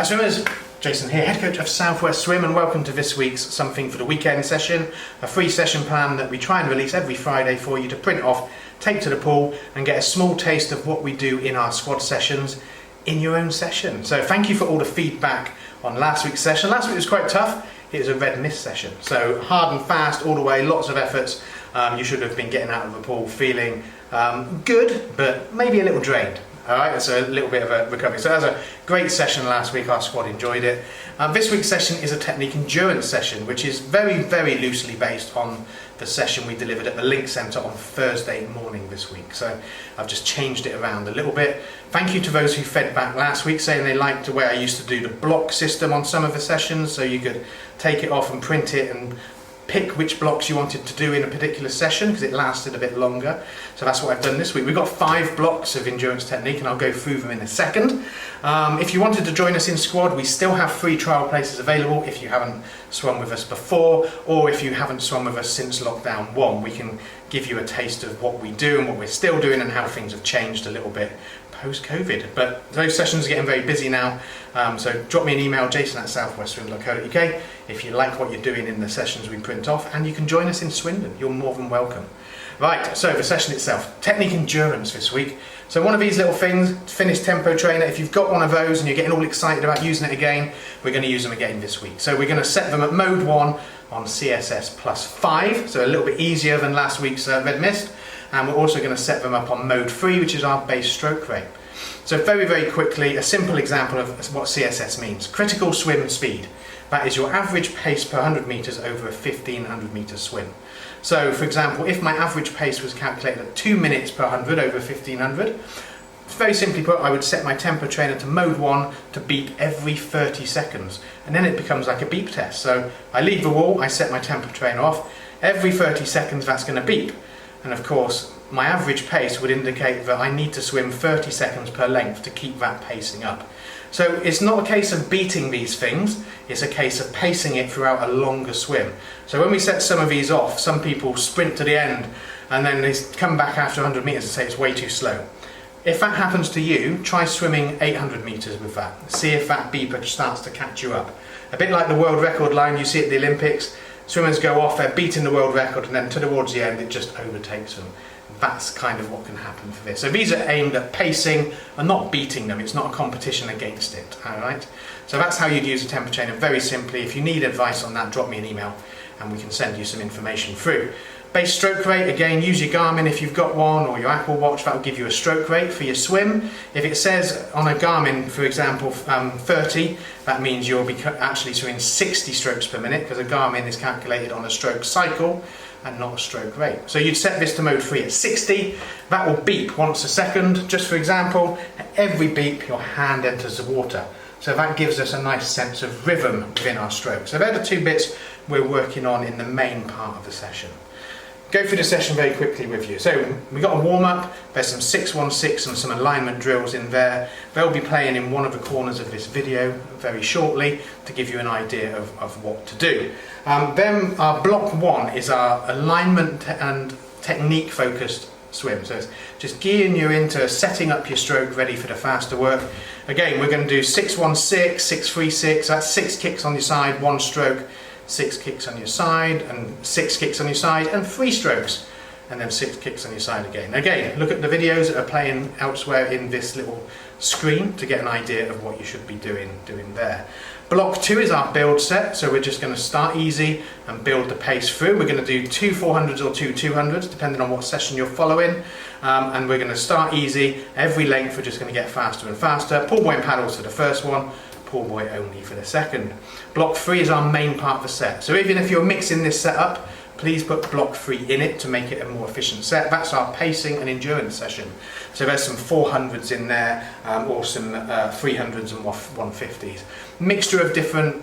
Hi swimmers, Jason here, head coach of Southwest Swim, and welcome to this week's Something for the Weekend session, a free session plan that we try and release every Friday for you to print off, take to the pool and get a small taste of what we do in our squad sessions in your own session. So thank you for all the feedback on last week's session. Last week was quite tough. It was a red mist session, so hard and fast all the way, lots of efforts. You should have been getting out of the pool feeling good, but maybe a little drained. Alright, that's a little bit of a recovery. So that was a great session last week, our squad enjoyed it. This week's session is a technique endurance session, which is very, very loosely based on the session we delivered at the Link Centre on Thursday morning this week. So I've just changed it around a little bit. Thank you to those who fed back last week saying they liked the way I used to do the block system on some of the sessions, so you could take it off and print it and pick which blocks you wanted to do in a particular session because it lasted a bit longer. So that's what I've done this week. We've got 5 blocks of endurance technique and I'll go through them in a second. If you wanted to join us in squad, we still have free trial places available if you haven't swum with us before, or if you haven't swum with us since lockdown 1. We can give you a taste of what we do and what we're still doing and how things have changed a little bit post-COVID. But those sessions are getting very busy now, so drop me an email, jason@southwestswim.co.uk, if you like what you're doing in the sessions we print off, and you can join us in Swindon. You're more than welcome. Right, so the session itself, technique endurance this week. So one of these little things, Finish Tempo Trainer, if you've got one of those and you're getting all excited about using it again, we're going to use them again this week. So we're going to set them at mode 1 on CSS plus 5, so a little bit easier than last week's red mist. And we're also going to set them up on mode 3, which is our base stroke rate. So very, very quickly, a simple example of what CSS means. Critical swim speed. That is your average pace per 100 metres over a 1500 metre swim. So for example, if my average pace was calculated at 2 minutes per 100 over 1500, very simply put, I would set my tempo trainer to mode 1 to beep every 30 seconds. And then it becomes like a beep test. So I leave the wall, I set my tempo trainer off, every 30 seconds that's going to beep. And of course, my average pace would indicate that I need to swim 30 seconds per length to keep that pacing up. So it's not a case of beating these things, it's a case of pacing it throughout a longer swim. So when we set some of these off, some people sprint to the end and then they come back after 100 metres and say it's way too slow. If that happens to you, try swimming 800 metres with that. See if that beeper starts to catch you up. A bit like the world record line you see at the Olympics. Swimmers go off, they're beating the world record, and then towards the end it just overtakes them. That's kind of what can happen for this. So these are aimed at pacing and not beating them. It's not a competition against it. Alright? So that's how you'd use a tempo trainer, very simply. If you need advice on that, drop me an email and we can send you some information through. Base stroke rate, again, use your Garmin if you've got one, or your Apple Watch. That will give you a stroke rate for your swim. If it says on a Garmin, for example, 30, that means you'll be actually swimming 60 strokes per minute, because a Garmin is calculated on a stroke cycle and not a stroke rate. So you'd set this to mode 3 at 60. That will beep once a second. Just for example, at every beep your hand enters the water. So that gives us a nice sense of rhythm within our stroke. So they're the 2 bits we're working on in the main part of the session. Go through the session very quickly with you. So we got a warm-up, there's some 616 and some alignment drills in there. They'll be playing in one of the corners of this video very shortly to give you an idea of what to do. Then our block 1 is our alignment and technique focused swim. So it's just gearing you into setting up your stroke ready for the faster work. Again, we're going to do 616, 636, that's 6 kicks on your side, 1 stroke. 6 kicks on your side, and 6 kicks on your side, and 3 strokes, and then 6 kicks on your side again. Again, look at the videos that are playing elsewhere in this little screen to get an idea of what you should be doing there. Block 2 is our build set, so we're just going to start easy and build the pace through. We're going to do 2 400s or 2 200s, depending on what session you're following, and we're going to start easy. Every length we're just going to get faster and faster. Pull buoy and paddles for the first one, pull buoy only for the second. Block 3 is our main part of the set. So even if you're mixing this set up, please put block 3 in it to make it a more efficient set. That's our pacing and endurance session. So there's some 400s in there, or some 300s and 150s. Mixture of different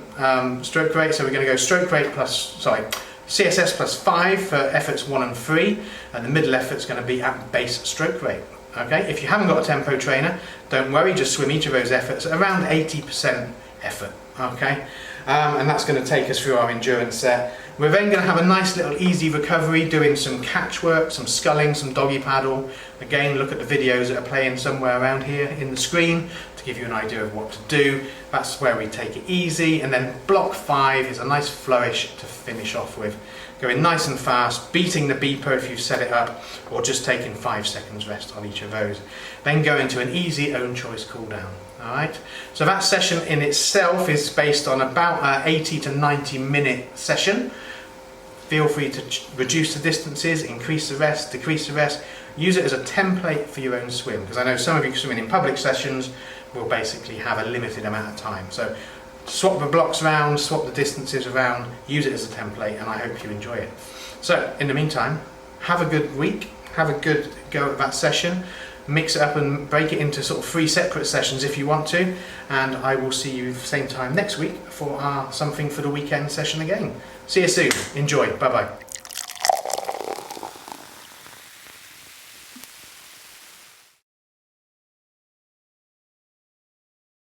stroke rates. So we're going to go stroke rate CSS plus 5 for efforts 1 and 3, and the middle effort's going to be at base stroke rate. Okay, if you haven't got a tempo trainer, don't worry, just swim each of those efforts at around 80% effort. Okay, and that's going to take us through our endurance set. We're then going to have a nice little easy recovery, doing some catch work, some sculling, some doggy paddle. Again, look at the videos that are playing somewhere around here in the screen to give you an idea of what to do. That's where we take it easy. And then block 5 is a nice flourish to finish off with. Going nice and fast, beating the beeper if you've set it up, or just taking 5 seconds rest on each of those. Then go into an easy own choice cool down. Alright, so that session in itself is based on about an 80 to 90 minute session. Feel free to reduce the distances, increase the rest, decrease the rest. Use it as a template for your own swim, because I know some of you swimming in public sessions will basically have a limited amount of time. So swap the blocks around, swap the distances around, use it as a template, and I hope you enjoy it. So in the meantime, have a good week, have a good go at that session, mix it up and break it into sort of 3 separate sessions if you want to, and I will see you same time next week for our Something for the Weekend session again. See you soon. Enjoy. Bye bye.